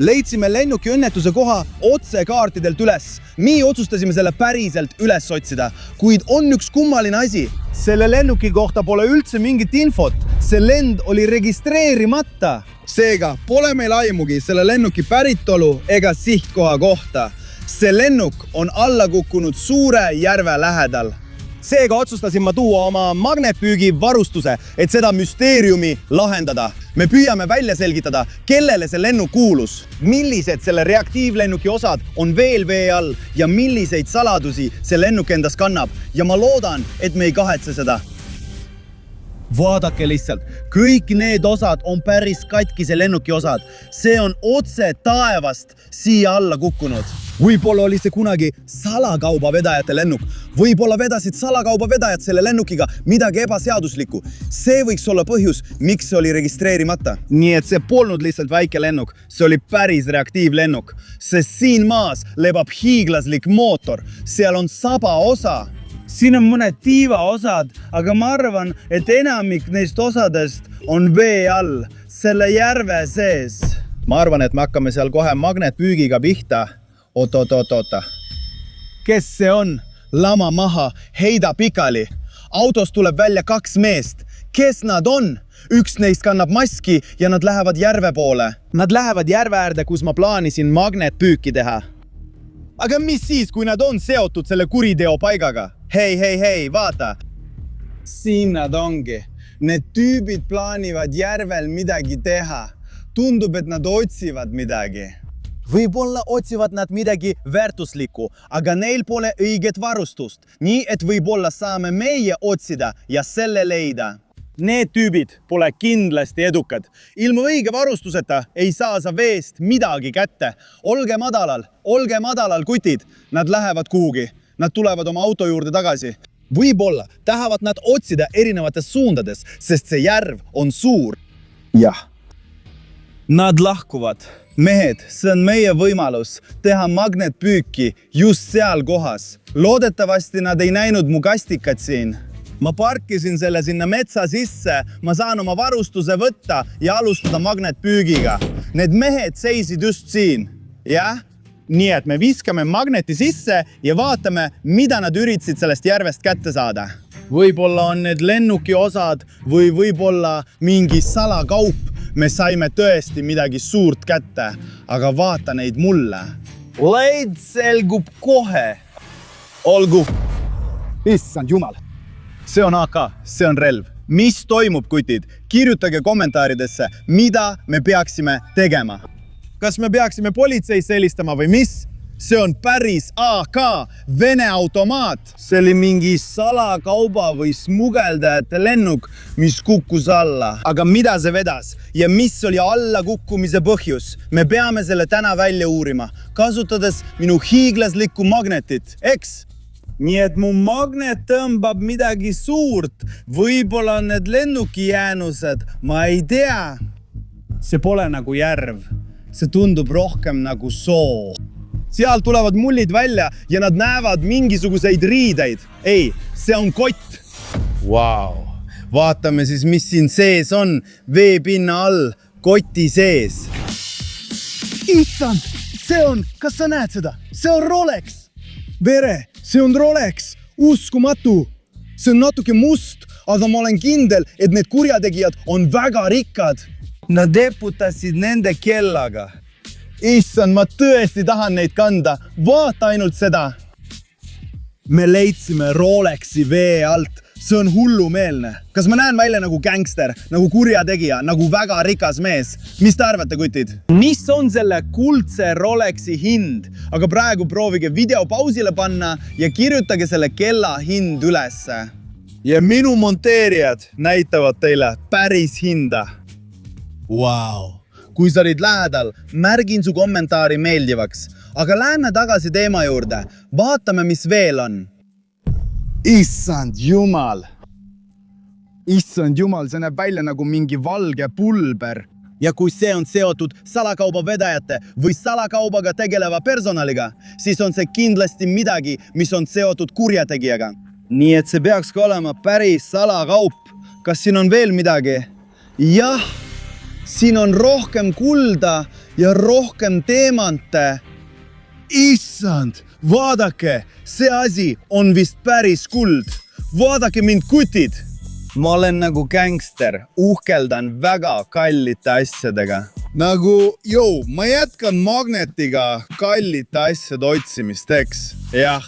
Leidsime lennuki õnnetuse koha otse kaartidelt üles. Nii otsustasime selle päriselt üles otsida. Kuid on üks kummaline asi. Selle lennuki kohta pole üldse mingit infot. See lend oli registreerimata. Seega pole meil aimugi selle lennuki päritolu ega sihtkoha kohta. See lennuk on alla kukkunud suure järve lähedal. Seega otsustasin ma tuua oma magnetpüügi varustuse, et seda müsteeriumi lahendada. Me püüame välja selgitada, kellele see lennuk kuulus, millised selle reaktiivlennuki osad on veel vee all ja milliseid saladusi see lennuk endas kannab. Ja ma loodan, et me ei kahetse seda. Vaadake lihtsalt, kõik need osad on päris katkise lennuki osad. See on otse taevast siia alla kukkunud. Võib-olla oli see kunagi salakaubavedajate lennuk. Võib-olla vedasid salakaubavedajad selle lennukiga midagi ebaseaduslikku. See võiks olla põhjus, miks see oli registreerimata. Nii et see polnud lihtsalt väike lennuk. See oli päris reaktiivlennuk. Sest siin maas lebab hiiglaslik mootor. Seal on saba osa. Siin on mõned tiivaosad, aga ma arvan, et enamik neist osadest on vee all, selle järve sees. Ma arvan, et me hakkame seal kohe magnetpüügiga pihta. Oota. Kes see on? Lama maha, heida pikali. Autost tuleb välja 2 meest. Kes nad on? Üks neist kannab maski ja nad lähevad järve poole. Nad lähevad järve äärde, kus ma plaanisin magnetpüüki teha. Aga mis siis, kui nad on seotud selle kuriteo paigaga? Hei, vaata. Siin nad ongi. Need tüübid plaanivad järvel midagi teha. Tundub, et nad otsivad midagi. Võib-olla otsivad nad midagi väärtuslikku, aga neil pole õiget varustust. Nii, et võib-olla saame meie otsida ja selle leida. Need tüübid pole kindlasti edukad. Ilma õige varustuseta ei saa sa veest midagi kätte. Olge madalal, kutid. Nad lähevad kuhugi. Nad tulevad oma auto juurde tagasi. Võib-olla tahavad nad otsida erinevates suundades, sest see järv on suur. Jah. Nad lahkuvad. Mehed, see on meie võimalus teha magnetpüüki just seal kohas. Loodetavasti nad ei näinud mu kastikat siin. Ma parkisin selle sinna metsa sisse, ma saan oma varustuse võtta ja alustada magnetpüügiga. Need mehed seisid just siin. Jah? Nii et me viskame magneti sisse ja vaatame, mida nad üritasid sellest järvest kätte saada. Võib-olla on need lennuki osad või võib-olla mingi salakaup. Me saime tõesti midagi suurt kätte, aga vaata neid mulle. Leid selgub kohe. Olgu. Issand jumal. See on AK, see on relv. Mis toimub, kutid? Kirjutage kommentaaridesse, mida me peaksime tegema. Kas me peaksime politseisse helistama või mis? See on päris AK, Vene automaat. See oli mingi salakauba või smugeldajate lennuk, mis kukkus alla. Aga mida see vedas ja mis oli alla kukkumise põhjus? Me peame selle täna välja uurima, kasutades minu hiiglaslikku magnetit, eks? Nii et mu magnet tõmbab midagi suurt. Võib-olla on need lennuki jäänused, ma ei tea. See pole nagu järv. See tundub rohkem nagu soo. Seal tulevad mullid välja ja nad näevad mingisuguseid riideid. Ei, see on kott. Vau. Vaatame siis, mis siin sees on. Veepinna all, koti sees. Issand, see on, kas sa näed seda? See on Rolex. Vere, see on Rolex. Uskumatu. See on natuke must, aga ma olen kindel, et need kurjategijad on väga rikkad. Nad eputasid nende kellaga. Issand, ma tõesti tahan neid kanda. Vaata ainult seda. Me leidsime Rolexi vee alt. See on hullumeelne. Kas ma näen välja nagu gangster, nagu kurjategija, nagu väga rikas mees? Mis te arvate, kutid? Mis on selle kuldse Rolexi hind? Aga praegu proovige video pausile panna ja kirjutage selle kella hind ülesse. Ja minu monteerijad näitavad teile päris hinda. Vau. Kui sa olid lähedal, märgin su kommentaari meeldivaks. Aga lähme tagasi teema juurde. Vaatame, mis veel on. Issand jumal. Issand jumal, see näeb välja nagu mingi valge pulber. Ja kui see on seotud salakaubavedajate või salakaubaga tegeleva personaliga, siis on see kindlasti midagi, mis on seotud kurjategijaga. Nii et see peaks ka olema päris salakaup. Kas siin on veel midagi? Jah. Siin on rohkem kulda ja rohkem teemante. Issand, vaadake, see asi on vist päris kuld. Vaadake mind, kutid. Ma olen nagu gängster, uhkeldan väga kallite asjadega. Nagu, ma jätkan magnetiga kallite asjade otsimist, eks? Jah.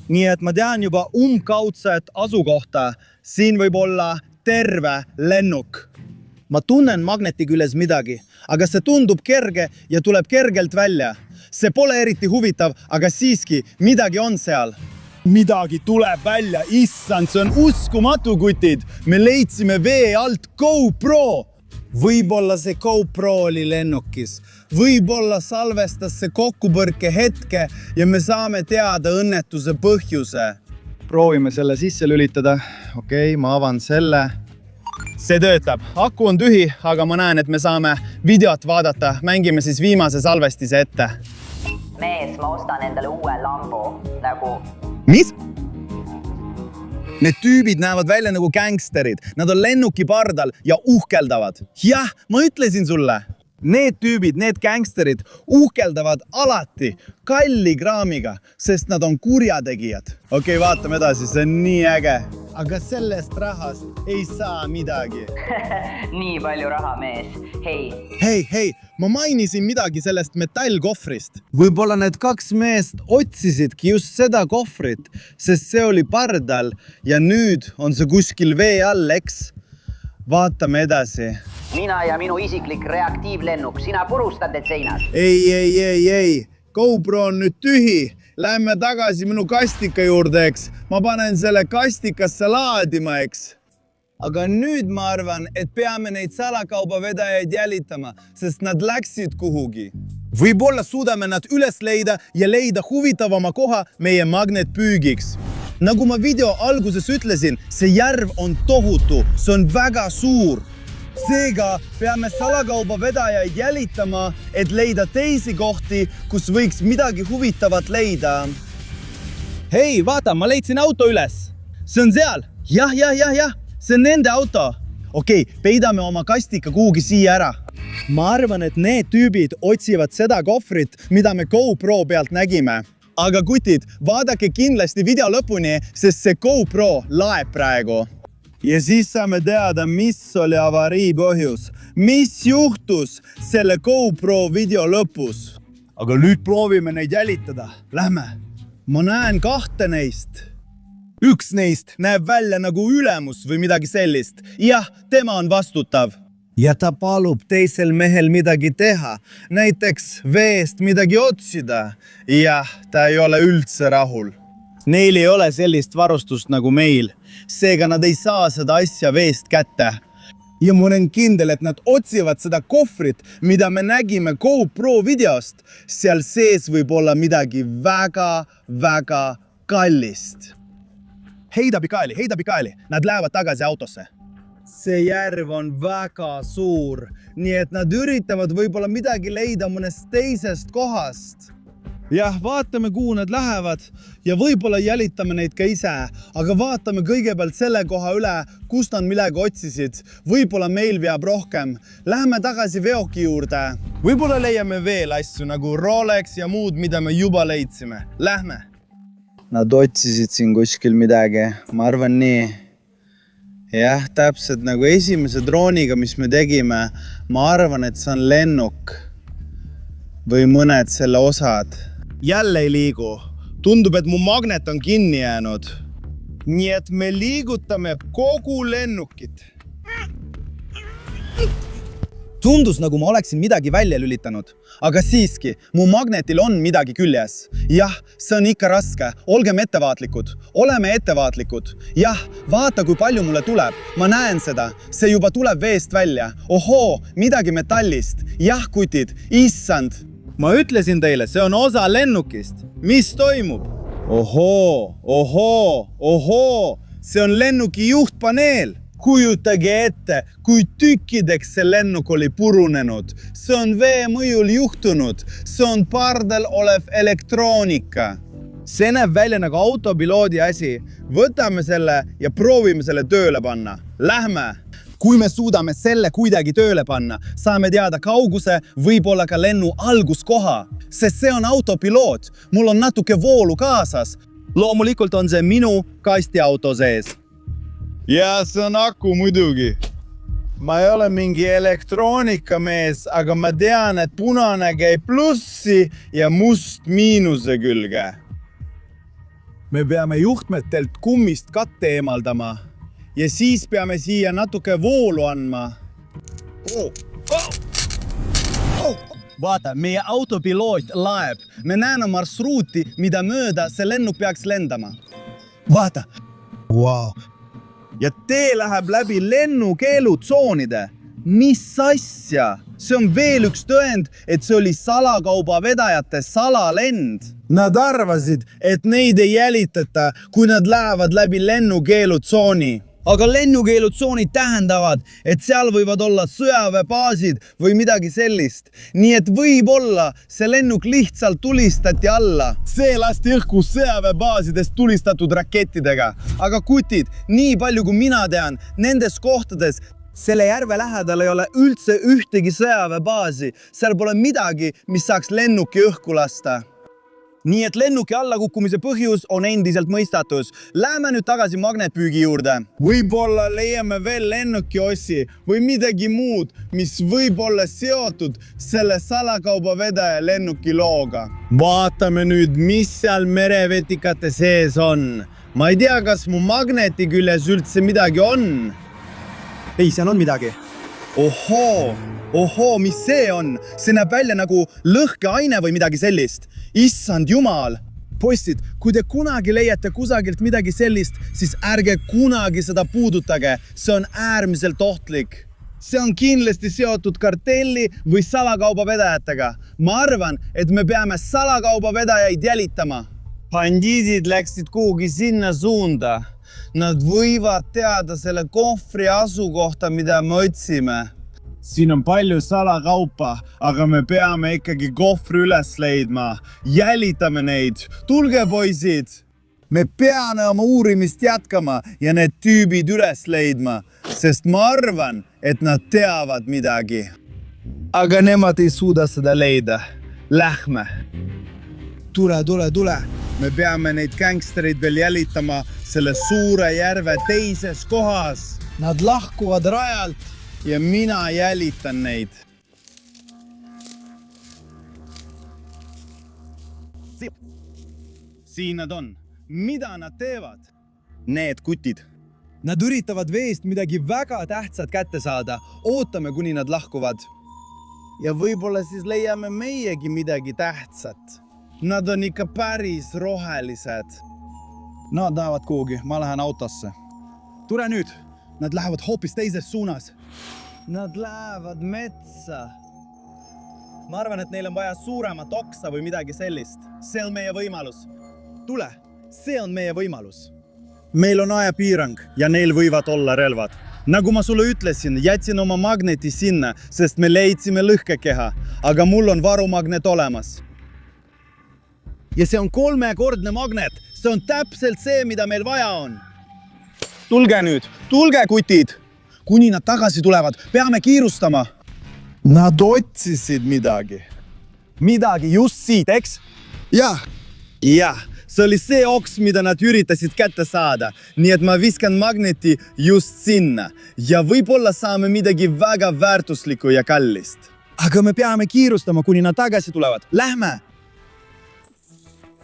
Nii et ma tean juba umbkaudset asukohta. Siin võib olla terve lennuk. Ma tunnen magneti küljes midagi, aga see tundub kerge ja tuleb kergelt välja. See pole eriti huvitav, aga siiski midagi on seal. Midagi tuleb välja, issand, see on uskumatu, kutid. Me leidsime vee alt GoPro. Võib-olla see GoPro oli lennukis. Võib-olla salvestas see kokkupõrke hetke ja me saame teada õnnetuse põhjuse. Proovime selle sisse lülitada. Okei, ma avan selle. See töötab. Aku on tühi, aga ma näen, et me saame videot vaadata. Mängime siis viimase salvestise ette. Mees, ma ostan endale uue lambu. Nagu... Mis? Need tüübid näevad välja nagu gängsterid. Nad on lennuki pardal ja uhkeldavad. Jah, ma ütlesin sulle. Need tüübid, need gängsterid uhkeldavad alati kalli kraamiga, sest nad on kurjategijad. Okei, vaatame edasi, see on nii äge. Aga sellest rahast ei saa midagi. Nii palju raha, mees. Hei, ma mainisin midagi sellest metallkohvrist. Võib-olla need kaks meest otsisidki just seda kohvrit, sest see oli pardal ja nüüd on see kuskil vee all, eks? Vaatame edasi. Mina ja minu isiklik reaktiivlennuk. Sina purustad need seinad. Ei. GoPro on nüüd tühi. Lähme tagasi minu kastika juurde, eks. Ma panen selle kastikasse laadima, eks. Aga nüüd ma arvan, et peame neid salakaubavedajaid jälitama, sest nad läksid kuhugi. Võib-olla suudame nad üles leida ja leida huvitavama koha meie magnetpüügiks. Nagu ma video alguses ütlesin, see järv on tohutu, see on väga suur. Seega peame salakaubavedajaid jälitama, et leida teisi kohti, kus võiks midagi huvitavat leida. Hei, vaata, ma leidsin auto üles. See on seal. Jah. See on nende auto. Okei, peidame oma kastika kuhugi siia ära. Ma arvan, et need tüübid otsivad seda kohvrit, mida me GoPro pealt nägime. Aga kutid, vaadake kindlasti video lõpuni, sest see GoPro laeb praegu. Ja siis saame teada, mis oli avarii põhjus. Mis juhtus selle GoPro video lõpus? Aga nüüd proovime neid jälitada. Lähme. Ma näen kahte neist. Üks neist näeb välja nagu ülemus või midagi sellist. Jah, tema on vastutav. Ja ta palub teisel mehel midagi teha. Näiteks veest midagi otsida. Jah, ta ei ole üldse rahul. Neil ei ole sellist varustust nagu meil. Seega nad ei saa seda asja veest kätte. Ja ma olen kindel, et nad otsivad seda kohvrit, mida me nägime GoPro videost. Seal sees võib olla midagi väga kallist. Heida pikaeli. Nad lähevad tagasi autosse. See järv on väga suur, nii et nad üritavad võib-olla midagi leida mõnest teisest kohast. Jah, vaatame, kuhu nad lähevad ja võib-olla jälitame neid ka ise, aga vaatame kõigepealt selle koha üle, kust nad millega otsisid. Võib-olla meil veab rohkem. Läheme tagasi veoki juurde. Võib-olla leiame veel asju nagu Rolex ja muud, mida me juba leidsime. Lähme. Nad otsisid siin kuskil midagi. Ma arvan nii. Jah, täpselt nagu esimese drooniga, mis me tegime. Ma arvan, et see on lennuk või mõned selle osad. Jälle ei liigu. Tundub, et mu magnet on kinni jäänud. Nii et me liigutame kogu lennukit. Tundus, nagu ma oleksin midagi välja lülitanud. Aga siiski, mu magnetil on midagi küljes. Jah, see on ikka raske. Olgem ettevaatlikud. Oleme ettevaatlikud. Jah, vaata, kui palju mulle tuleb. Ma näen seda. See juba tuleb veest välja. Ohoo, midagi metallist. Jah, kutid, issand. Ma ütlesin teile, see on osa lennukist. Mis toimub? Ohoo. See on lennuki juhtpaneel. Kujutage ette, kui tükkideks see lennuk oli purunenud. See on vee mõjul juhtunud. See on pardal olev elektroonika. See näeb välja nagu autopiloodi asi. Võtame selle ja proovime selle tööle panna. Lähme. Kui me suudame selle kuidagi tööle panna, saame teada kauguse, võib-olla ka lennu alguskoha, sest see on autopiloot. Mul on natuke voolu kaasas. Loomulikult on see minu kastiauto sees. Ja see on aku muidugi. Ma ei ole mingi elektroonikamees, aga ma tean, et punane käib plussi ja must miinuse külge. Me peame juhtmetelt kummist katte eemaldama ja siis peame siia natuke voolu andma. Vaata, meie autopiloot laeb. Me näeme marsruuti, mida mööda see lennuk peaks lendama. Vaata. Wow. Ja tee läheb läbi lennukeelutsoonide. Mis asja? See on veel üks tõend, et see oli salakaubavedajate salalend. Nad arvasid, et neid ei jälitata, kui nad lähevad läbi lennukeelutsooni. Aga lennukeelutsoonid tähendavad, et seal võivad olla sõjaväebaasid või midagi sellist. Nii et võib-olla see lennuk lihtsalt tulistati alla. See lasti õhku sõjaväebaasidest tulistatud rakettidega. Aga kutid, nii palju kui mina tean, nendes kohtades selle järve lähedal ei ole üldse ühtegi sõjaväebaasi. Seal pole midagi, mis saaks lennuki õhku lasta. Nii et lennuki allakukkumise põhjus on endiselt mõistatus. Läheme nüüd tagasi magnetpüügi juurde. Võib-olla leiame veel lennuki osi või midagi muud, mis võib olla seotud selle salakaubavedaja lennuki looga. Vaatame nüüd, mis seal merevetikate sees on. Ma ei tea, kas mu magneti küljes üldse midagi on. Ei, seal on midagi. Ohoo, mis see on? See näeb välja nagu lõhkeaine või midagi sellist. Issand jumal! Poissid, kui te kunagi leiate kusagilt midagi sellist, siis ärge kunagi seda puudutage. See on äärmiselt ohtlik. See on kindlasti seotud kartelli või salakaubavedajatega. Ma arvan, et me peame salakaubavedajaid jälitama. Bandiidid läksid kuhugi sinna suunda. Nad võivad teada selle kohvri asukohta, mida me otsime. Siin on palju salakaupa, aga me peame ikkagi kohvri üles leidma. Jälitame neid. Tulge, poisid! Me peame oma uurimist jätkama ja need tüübid üles leidma, sest ma arvan, et nad teavad midagi. Aga nemad ei suuda seda leida. Lähme. Tule. Me peame neid gängstereid veel jälitama selle suure järve teises kohas. Nad lahkuvad rajalt ja mina jälitan neid. Siin nad on. Mida nad teevad? Need kutid. Nad üritavad veest midagi väga tähtsat kätte saada. Ootame, kuni nad lahkuvad. Ja võib-olla siis leiame meiegi midagi tähtsat. Nad on ikka päris rohelised. Nad lähevad kuhugi. Ma lähen autosse. Tule nüüd. Nad lähevad hoopis teises suunas. Nad lähevad metsa. Ma arvan, et neil on vaja suuremat oksa või midagi sellist. See on meie võimalus. Tule, see on meie võimalus. Meil on ajapiirang ja neil võivad olla relvad. Nagu ma sulle ütlesin, jätsin oma magneti sinna, sest me leidsime lõhkekeha, aga mul on varumagnet olemas. Ja see on 3-kordne magnet. See on täpselt see, mida meil vaja on. Tulge nüüd, tulge kutid! Kuni nad tagasi tulevad, peame kiirustama. Nad otsisid midagi. Midagi just siit, eks? Jah, see oli see oks, mida nad üritasid kätte saada. Nii et ma viskan magneti just sinna. Ja võib-olla saame midagi väga väärtuslikku ja kallist. Aga me peame kiirustama, kuni nad tagasi tulevad. Lähme!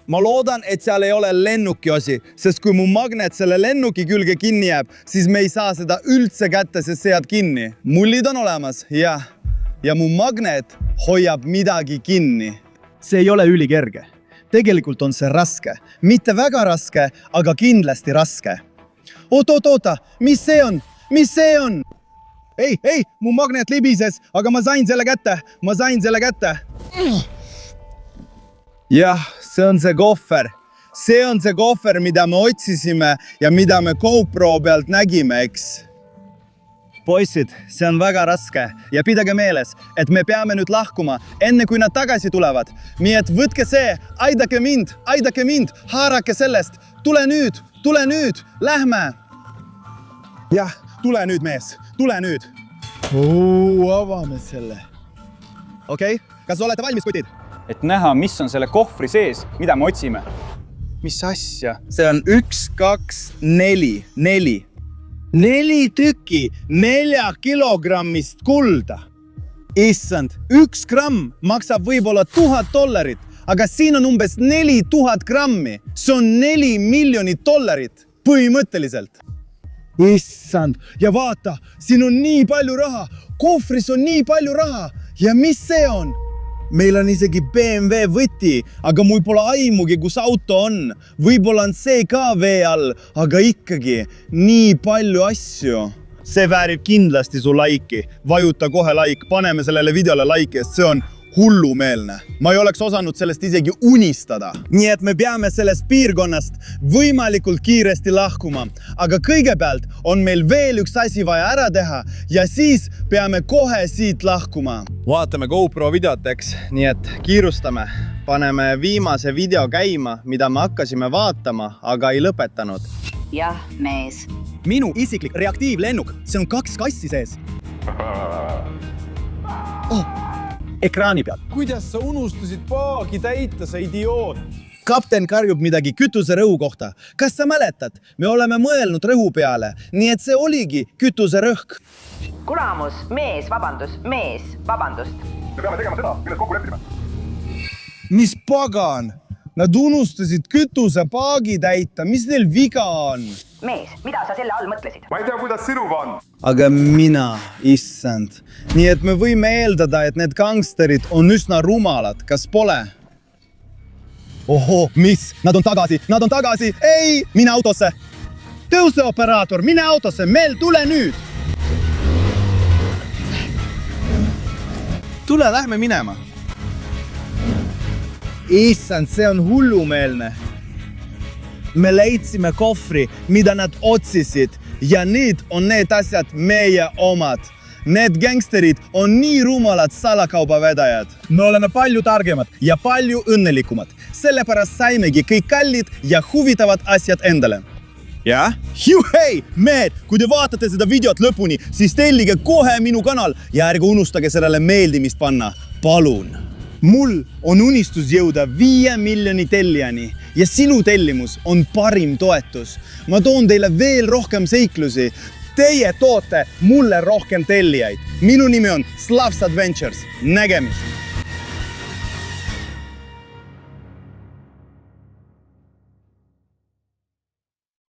Ma loodan, et seal ei ole lennuki osi, sest kui mu magnet selle lennuki külge kinni jääb, siis me ei saa seda üldse kätte, sest see jääb kinni. Mullid on olemas, jah. Ja mu magnet hoiab midagi kinni. See ei ole ülikerge. Tegelikult on see raske. Mitte väga raske, aga kindlasti raske. Oota, mis see on? Mis see on? Ei, mu magnet libises, aga ma sain selle kätte. Jah, see on see kohver. See on see kohver, mida me otsisime ja mida me GoPro pealt nägime, eks? Poissid, see on väga raske ja pidage meeles, et me peame nüüd lahkuma, enne kui nad tagasi tulevad. Nii et võtke see, aidake mind, haarake sellest. Tule nüüd, lähme. Jah, Tule nüüd, mees, tule nüüd. Avame selle. Okei, kas olete valmis, kutid? Et näha, mis on selle kohvri sees, mida me otsime. Mis asja? See on 1, 2, 4, 4. 4 tükki 4 kilogrammist kulda. Issand, 1 gramm maksab võib-olla $1000, aga siin on umbes 4000 grammi. See on 4 miljonit dollarit põhimõtteliselt. Issand, ja vaata, siin on nii palju raha. Kohvris on nii palju raha. Ja mis see on? Meil on isegi BMW võti, aga mul pole aimugi, kus auto on. Võib-olla on see ka vee all, aga ikkagi nii palju asju. See väärib kindlasti su laiki. Vajuta kohe laik, paneme sellele videole laiki, sest see on hullumeelne. Ma ei oleks osanud sellest isegi unistada. Nii et me peame sellest piirkonnast võimalikult kiiresti lahkuma. Aga kõigepealt on meil veel üks asi vaja ära teha ja siis peame kohe siit lahkuma. Vaatame GoPro videot, eks, nii et kiirustame. Paneme viimase video käima, mida me hakkasime vaatama, aga ei lõpetanud. jah, mees. Minu isiklik reaktiivlennuk, see on 2 kassi sees. Ekraani peal. Kuidas sa unustasid paagi täita, sa idioot? Kapten karjub midagi kütuserõhu kohta. Kas sa mäletad? Me oleme mõelnud rõhu peale, nii et see oligi kütuserõhk. Kuramus, mees, vabandust. Me peame tegema seda, milles kokku leppisime. Mis pagan? Nad unustasid kütusepaagi täita. Mis neil viga on? Mees, mida sa selle all mõtlesid? Ma ei tea, kuidas sinuga on. Aga mina, issand. Nii et me võime eeldada, et need gangsterid on üsna rumalad. Kas pole? Oho, mis? Nad on tagasi. Ei, mine autosse. Tõuse, operaator, mine autosse. Mel, tule nüüd. Tule, lähme minema. Issand, see on hullumeelne. Me leidsime kohvri, mida nad otsisid ja nüüd on need asjad meie omad. Need gangsterid on nii rumalad salakaubavedajad. Me oleme palju targemad ja palju õnnelikumad. Sellepärast saimegi kõik kallid ja huvitavad asjad endale. Ja? Hei, mehed, kui te vaatate seda videot lõpuni, siis tellige kohe minu kanal ja ärge unustage sellele meeldimist panna. Palun. Mul on unistus jõuda 5 miljoni tellijani ja sinu tellimus on parim toetus. Ma toon teile veel rohkem seiklusi. Teie toote mulle rohkem tellijaid. Minu nimi on Slavs Adventures. Nägemist!